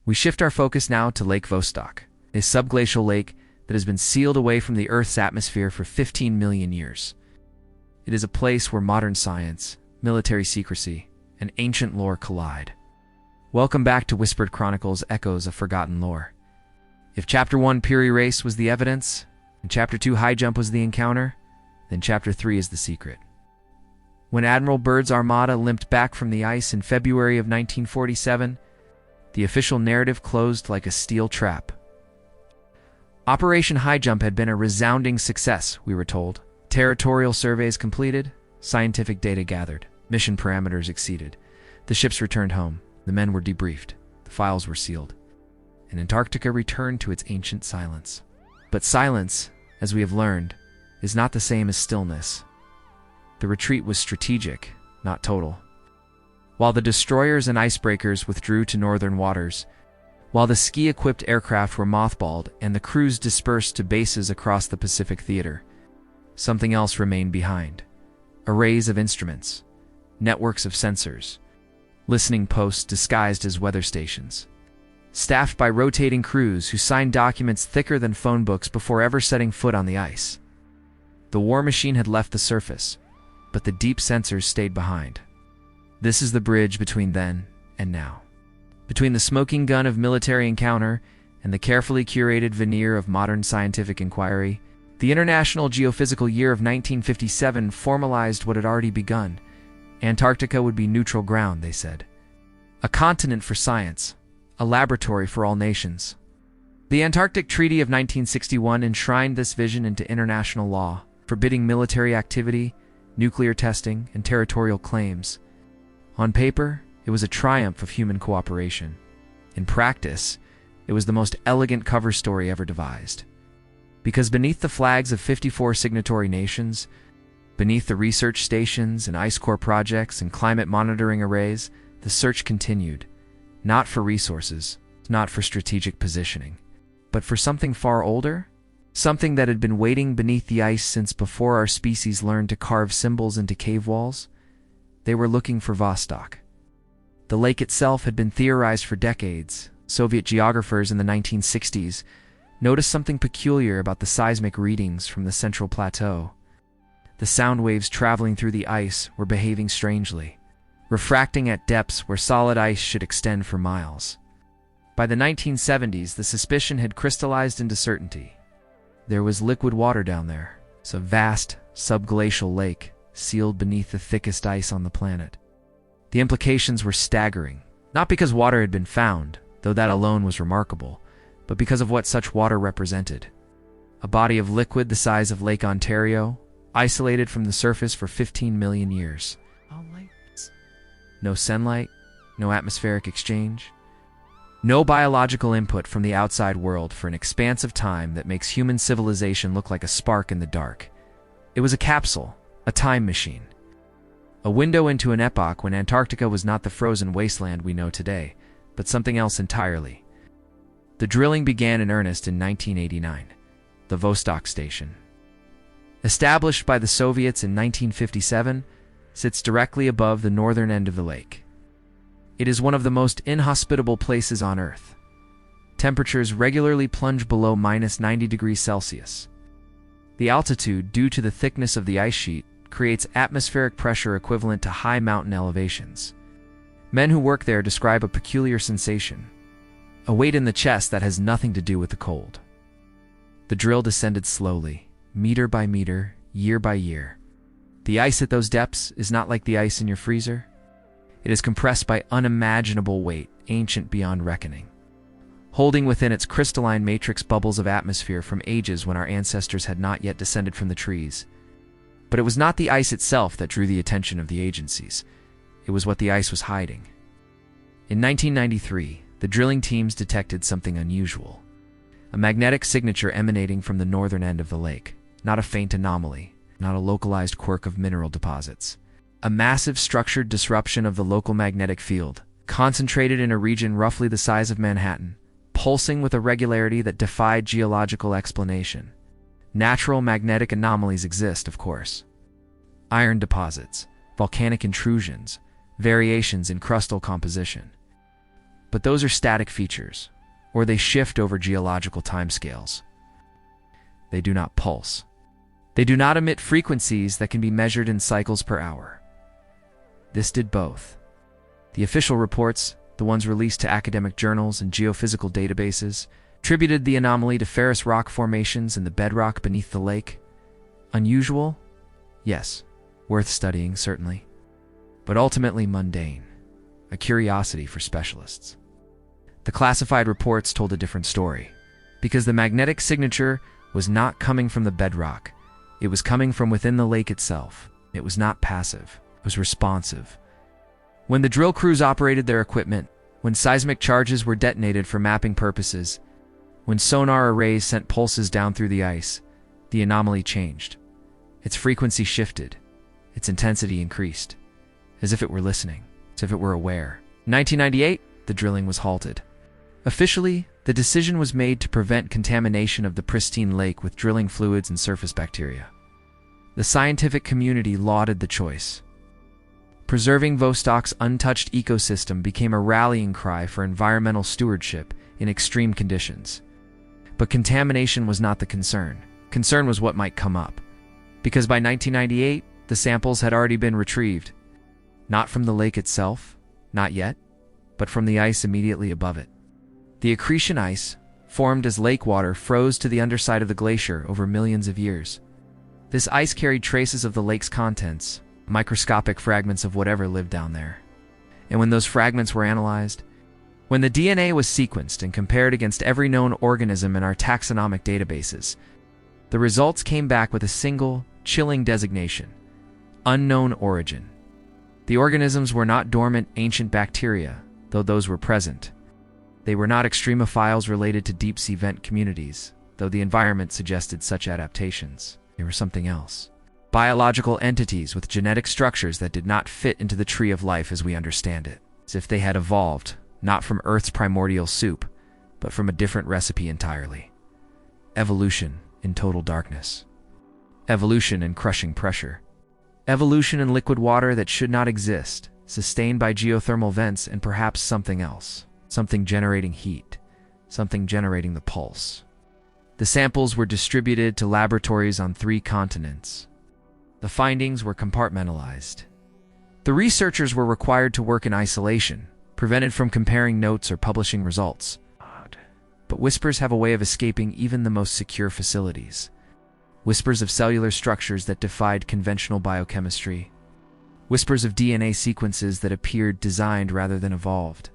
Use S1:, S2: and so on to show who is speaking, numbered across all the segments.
S1: We shift our focus now to Lake Vostok, a subglacial lake that has been sealed away from the Earth's atmosphere for 15 million years. It is a place where modern science, military secrecy, and ancient lore collide. Welcome back to Whispered Chronicles, Echoes of Forgotten Lore. If Chapter 1, Piri Reis, was the evidence, and Chapter 2, Highjump, was the encounter, then Chapter 3 is the secret. When Admiral Byrd's armada limped back from the ice in February of 1947, the official narrative closed like a steel trap. Operation Highjump had been a resounding success, we were told. Territorial surveys completed, scientific data gathered, mission parameters exceeded. The ships returned home, the men were debriefed, the files were sealed, and Antarctica returned to its ancient silence. But silence, as we have learned, is not the same as stillness. The retreat was strategic, not total. While the destroyers and icebreakers withdrew to northern waters, while the ski-equipped aircraft were mothballed and the crews dispersed to bases across the Pacific theater, something else remained behind. Arrays of instruments, networks of sensors, listening posts disguised as weather stations, staffed by rotating crews who signed documents thicker than phone books before ever setting foot on the ice. The war machine had left the surface, but the deep sensors stayed behind. This is the bridge between then and now. Between the smoking gun of military encounter and the carefully curated veneer of modern scientific inquiry, the International Geophysical Year of 1957 formalized what had already begun. Antarctica would be neutral ground, they said. A continent for science, a laboratory for all nations. The Antarctic Treaty of 1961 enshrined this vision into international law, forbidding military activity, nuclear testing, and territorial claims. On paper, it was a triumph of human cooperation. In practice, it was the most elegant cover story ever devised. Because beneath the flags of 54 signatory nations, beneath the research stations and ice core projects and climate monitoring arrays, the search continued, not for resources, not for strategic positioning, but for something far older, something that had been waiting beneath the ice since before our species learned to carve symbols into cave walls. They were looking for Vostok. The lake itself had been theorized for decades. Soviet geographers in the 1960s noticed something peculiar about the seismic readings from the central plateau. The sound waves traveling through the ice were behaving strangely, refracting at depths where solid ice should extend for miles. By the 1970s, the suspicion had crystallized into certainty. There was liquid water down there, a vast subglacial lake sealed beneath the thickest ice on the planet. The implications were staggering, not because water had been found, though that alone was remarkable, but because of what such water represented. A body of liquid the size of Lake Ontario, isolated from the surface for 15 million years. No sunlight, no atmospheric exchange, no biological input from the outside world for an expanse of time that makes human civilization look like a spark in the dark. It was a capsule, a time machine. A window into an epoch when Antarctica was not the frozen wasteland we know today, but something else entirely. The drilling began in earnest in 1989, the Vostok Station. Established by the Soviets in 1957, sits directly above the northern end of the lake. It is one of the most inhospitable places on Earth. Temperatures regularly plunge below -90 degrees Celsius. The altitude, due to the thickness of the ice sheet, creates atmospheric pressure equivalent to high mountain elevations. Men who work there describe a peculiar sensation, a weight in the chest that has nothing to do with the cold. The drill descended slowly, meter by meter, year by year. The ice at those depths is not like the ice in your freezer. It is compressed by unimaginable weight, ancient beyond reckoning, holding within its crystalline matrix bubbles of atmosphere from ages when our ancestors had not yet descended from the trees. But it was not the ice itself that drew the attention of the agencies. It was what the ice was hiding. In 1993, the drilling teams detected something unusual. A magnetic signature emanating from the northern end of the lake. Not a faint anomaly, not a localized quirk of mineral deposits. A massive structured disruption of the local magnetic field, concentrated in a region roughly the size of Manhattan, pulsing with a regularity that defied geological explanation. Natural magnetic anomalies exist, of course. Iron deposits, volcanic intrusions, variations in crustal composition. But those are static features, or they shift over geological timescales. They do not pulse. They do not emit frequencies that can be measured in cycles per hour. This did both. The official reports, the ones released to academic journals and geophysical databases, attributed the anomaly to ferrous rock formations in the bedrock beneath the lake. Unusual? Yes. Worth studying, certainly. But ultimately mundane. A curiosity for specialists. The classified reports told a different story, because the magnetic signature was not coming from the bedrock. It was coming from within the lake itself. It was not passive. It was responsive. When the drill crews operated their equipment, when seismic charges were detonated for mapping purposes, when sonar arrays sent pulses down through the ice, the anomaly changed. Its frequency shifted. Its intensity increased. As if it were listening. As if it were aware. In 1998, the drilling was halted. Officially, the decision was made to prevent contamination of the pristine lake with drilling fluids and surface bacteria. The scientific community lauded the choice. Preserving Vostok's untouched ecosystem became a rallying cry for environmental stewardship in extreme conditions. But contamination was not the concern. Concern was what might come up. Because by 1998, the samples had already been retrieved. Not from the lake itself, not yet, but from the ice immediately above it. The accretion ice, formed as lake water, froze to the underside of the glacier over millions of years. This ice carried traces of the lake's contents, microscopic fragments of whatever lived down there. And when those fragments were analyzed, when the DNA was sequenced and compared against every known organism in our taxonomic databases, the results came back with a single, chilling designation: unknown origin. The organisms were not dormant ancient bacteria, though those were present. They were not extremophiles related to deep-sea vent communities, though the environment suggested such adaptations. They were something else. Biological entities with genetic structures that did not fit into the tree of life as we understand it, as if they had evolved, not from Earth's primordial soup, but from a different recipe entirely. Evolution in total darkness. Evolution in crushing pressure. Evolution in liquid water that should not exist, sustained by geothermal vents and perhaps something else. Something generating heat. Something generating the pulse. The samples were distributed to laboratories on 3 continents. The findings were compartmentalized. The researchers were required to work in isolation, prevented from comparing notes or publishing results. But whispers have a way of escaping even the most secure facilities. Whispers of cellular structures that defied conventional biochemistry. Whispers of DNA sequences that appeared designed rather than evolved.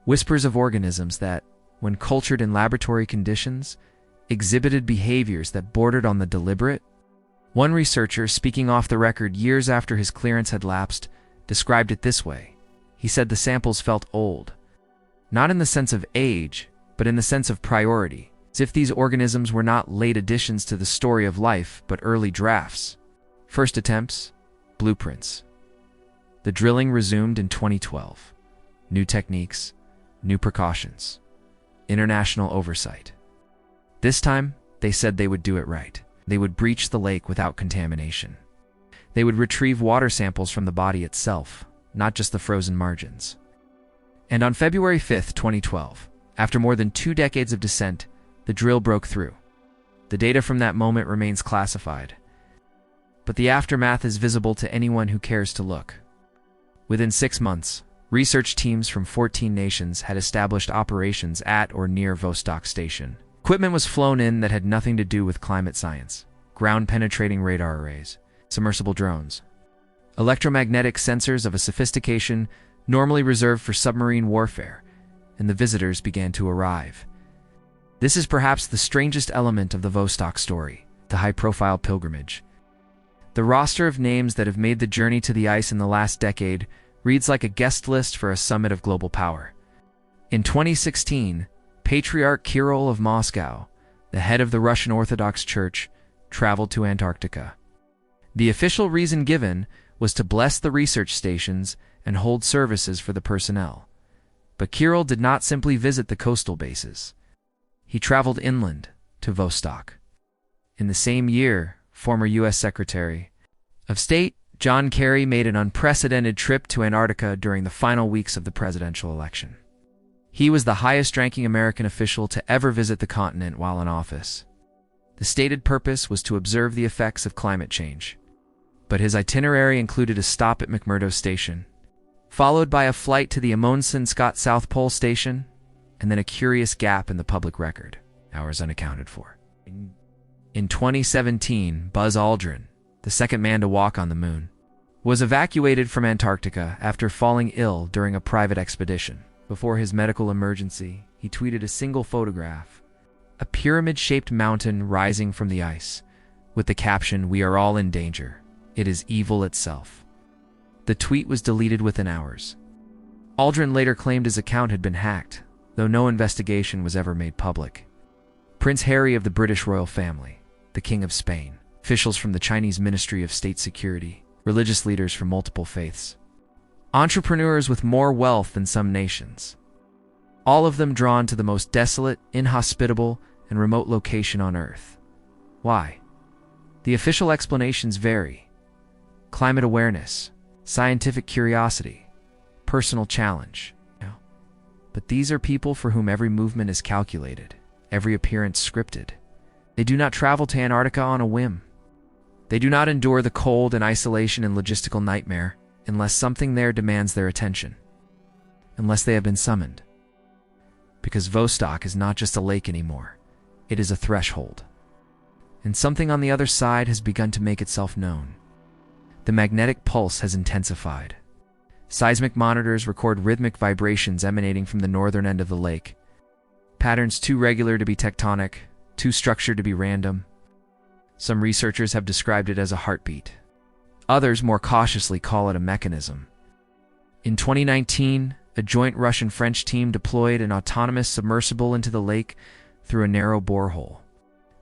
S1: Whispers of organisms that, when cultured in laboratory conditions, exhibited behaviors that bordered on the deliberate. One researcher, speaking off the record years after his clearance had lapsed, described it this way. He said the samples felt old. Not in the sense of age, but in the sense of priority, as if these organisms were not late additions to the story of life, but early drafts. First attempts, blueprints. The drilling resumed in 2012. New techniques, new precautions, international oversight. This time, they said they would do it right. They would breach the lake without contamination. They would retrieve water samples from the body itself, not just the frozen margins. And on February 5, 2012, after more than 2 decades of descent, the drill broke through. The data from that moment remains classified, but the aftermath is visible to anyone who cares to look. Within 6 months, research teams from 14 nations had established operations at or near Vostok Station. Equipment was flown in that had nothing to do with climate science: ground-penetrating radar arrays, submersible drones, electromagnetic sensors of a sophistication normally reserved for submarine warfare, and the visitors began to arrive. This is perhaps the strangest element of the Vostok story, the high-profile pilgrimage. The roster of names that have made the journey to the ice in the last decade reads like a guest list for a summit of global power. In 2016, Patriarch Kirill of Moscow, the head of the Russian Orthodox Church, traveled to Antarctica. The official reason given was to bless the research stations and hold services for the personnel. But Kirill did not simply visit the coastal bases. He traveled inland to Vostok. In the same year, former U.S. Secretary of State John Kerry made an unprecedented trip to Antarctica during the final weeks of the presidential election. He was the highest-ranking American official to ever visit the continent while in office. The stated purpose was to observe the effects of climate change, but his itinerary included a stop at McMurdo Station, followed by a flight to the Amundsen-Scott South Pole Station, and then a curious gap in the public record, hours unaccounted for. In 2017, Buzz Aldrin, the second man to walk on the moon, was evacuated from Antarctica after falling ill during a private expedition. Before his medical emergency, he tweeted a single photograph, a pyramid-shaped mountain rising from the ice, with the caption, "We are all in danger. It is evil itself." The tweet was deleted within hours. Aldrin later claimed his account had been hacked, though no investigation was ever made public. Prince Harry of the British royal family, the King of Spain, officials from the Chinese Ministry of State Security, religious leaders from multiple faiths, entrepreneurs with more wealth than some nations, all of them drawn to the most desolate, inhospitable, and remote location on Earth. Why? The official explanations vary. Climate awareness, scientific curiosity, personal challenge. But these are people for whom every movement is calculated, every appearance scripted. They do not travel to Antarctica on a whim. They do not endure the cold and isolation and logistical nightmare unless something there demands their attention, unless they have been summoned. Because Vostok is not just a lake anymore, it is a threshold. And something on the other side has begun to make itself known. The magnetic pulse has intensified. Seismic monitors record rhythmic vibrations emanating from the northern end of the lake. Patterns too regular to be tectonic, too structured to be random. Some researchers have described it as a heartbeat. Others more cautiously call it a mechanism. In 2019, a joint Russian-French team deployed an autonomous submersible into the lake through a narrow borehole.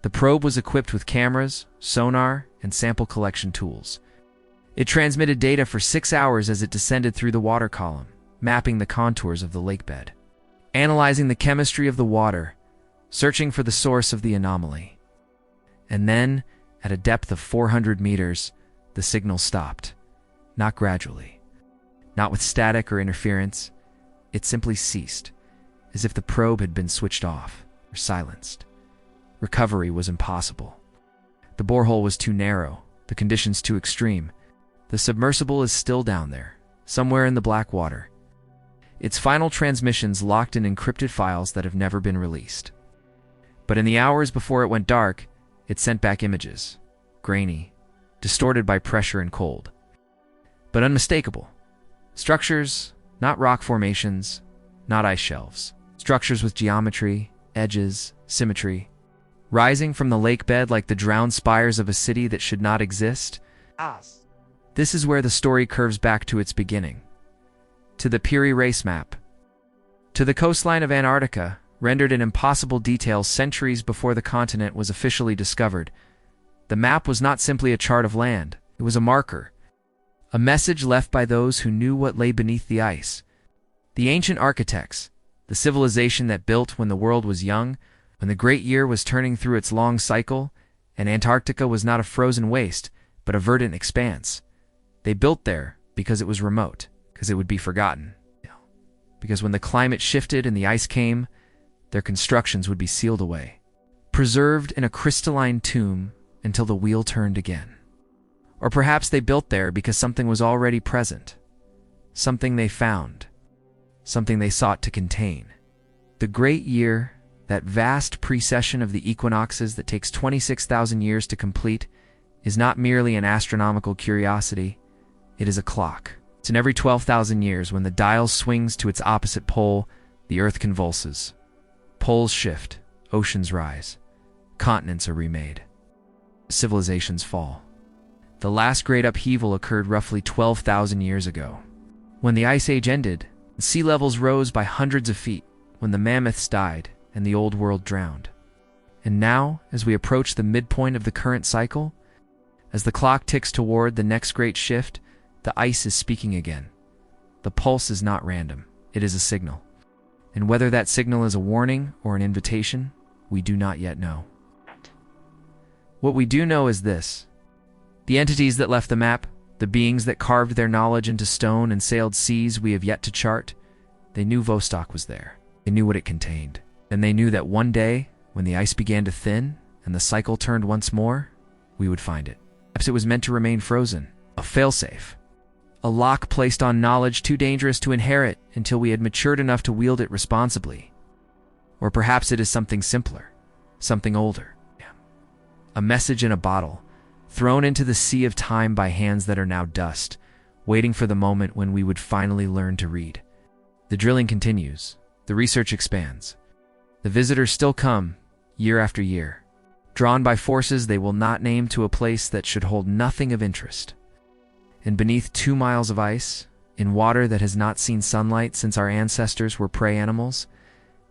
S1: The probe was equipped with cameras, sonar, and sample collection tools. It transmitted data for 6 hours as it descended through the water column, mapping the contours of the lakebed, analyzing the chemistry of the water, searching for the source of the anomaly. And then, at a depth of 400 meters, the signal stopped. Not gradually, not with static or interference. It simply ceased, as if the probe had been switched off or silenced. Recovery was impossible. The borehole was too narrow, the conditions too extreme. The submersible is still down there, somewhere in the black water. Its final transmissions locked in encrypted files that have never been released. But in the hours before it went dark, it sent back images, grainy, distorted by pressure and cold, but unmistakable. Structures, not rock formations, not ice shelves. Structures with geometry, edges, symmetry, rising from the lakebed like the drowned spires of a city that should not exist. This is where the story curves back to its beginning, to the Piri Reis map, to the coastline of Antarctica, rendered in impossible detail centuries before the continent was officially discovered. The map was not simply a chart of land, it was a marker, a message left by those who knew what lay beneath the ice. The ancient architects, the civilization that built when the world was young, when the great year was turning through its long cycle, and Antarctica was not a frozen waste, but a verdant expanse. They built there because it was remote, because it would be forgotten. Because when the climate shifted and the ice came, their constructions would be sealed away, preserved in a crystalline tomb until the wheel turned again. Or perhaps they built there because something was already present, something they found, something they sought to contain. The great year, that vast precession of the equinoxes that takes 26,000 years to complete, is not merely an astronomical curiosity, it is a clock. It's in every 12,000 years when the dial swings to its opposite pole, the Earth convulses. Poles shift, oceans rise, continents are remade, civilizations fall. The last great upheaval occurred roughly 12,000 years ago. When the Ice Age ended, sea levels rose by hundreds of feet, when the mammoths died and the old world drowned. And now, as we approach the midpoint of the current cycle, as the clock ticks toward the next great shift, the ice is speaking again. The pulse is not random, it is a signal. And whether that signal is a warning or an invitation, we do not yet know. What we do know is this. The entities that left the map, the beings that carved their knowledge into stone and sailed seas we have yet to chart, they knew Vostok was there. They knew what it contained. And they knew that one day, when the ice began to thin and the cycle turned once more, we would find it. Perhaps it was meant to remain frozen, a failsafe, a lock placed on knowledge too dangerous to inherit until we had matured enough to wield it responsibly. Or perhaps it is something simpler, something older. A message in a bottle, thrown into the sea of time by hands that are now dust, waiting for the moment when we would finally learn to read. The drilling continues. The research expands. The visitors still come, year after year, drawn by forces they will not name to a place that should hold nothing of interest. And beneath 2 miles of ice, in water that has not seen sunlight since our ancestors were prey animals,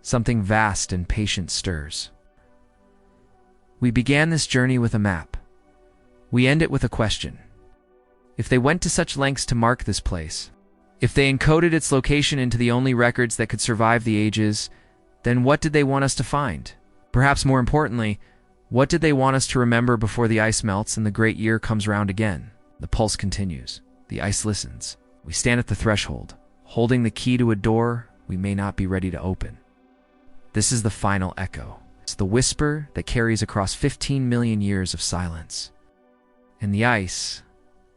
S1: something vast and patient stirs. We began this journey with a map. We end it with a question. If they went to such lengths to mark this place, if they encoded its location into the only records that could survive the ages, then what did they want us to find? Perhaps more importantly, what did they want us to remember before the ice melts and the great year comes round again? The pulse continues. The ice listens. We stand at the threshold, holding the key to a door we may not be ready to open. This is the final echo. It's the whisper that carries across 15 million years of silence. And the ice,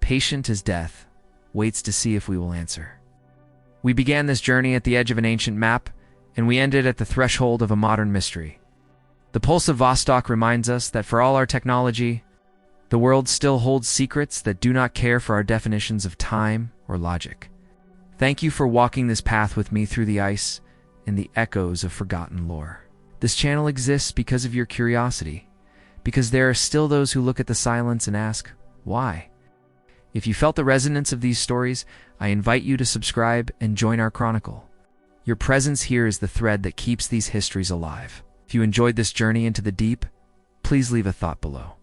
S1: patient as death, waits to see if we will answer. We began this journey at the edge of an ancient map, and we ended at the threshold of a modern mystery. The pulse of Vostok reminds us that for all our technology, the world still holds secrets that do not care for our definitions of time or logic. Thank you for walking this path with me through the ice and the echoes of forgotten lore. This channel exists because of your curiosity, because there are still those who look at the silence and ask, why? If you felt the resonance of these stories, I invite you to subscribe and join our chronicle. Your presence here is the thread that keeps these histories alive. If you enjoyed this journey into the deep, please leave a thought below.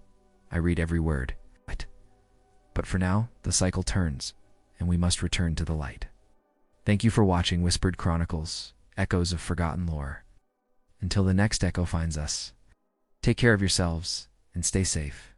S1: I read every word. But for now, the cycle turns, and we must return to the light. Thank you for watching Whispered Chronicles, Echoes of Forgotten Lore. Until the next echo finds us, take care of yourselves and stay safe.